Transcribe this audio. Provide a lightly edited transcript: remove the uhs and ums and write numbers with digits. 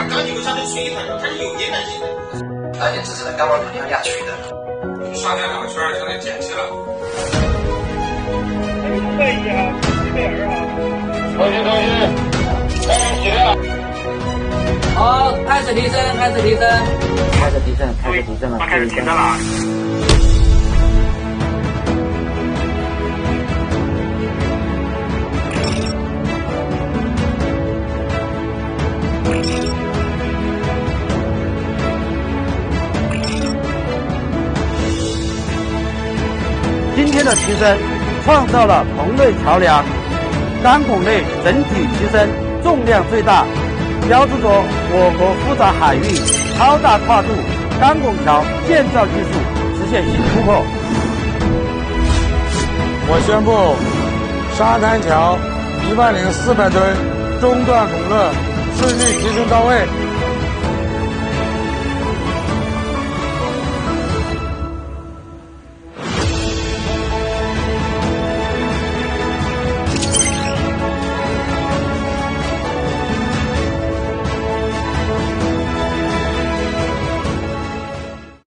刚流下的水分它是有敏感性的，而且只是能赶往太阳压去的。沙田两圈现在建起了。会议啊，贝尔啊，中心，开始起量。好，开始提升，开始提升，开始提升，开始提升了，开始提升了。今天的提升创造了同类桥梁，钢孔类整体提升，重量最大，标志着我国复杂海域超大跨度钢拱桥建造技术实现新突破。我宣布，沙滩桥10400吨中段拱勒顺利提升到位。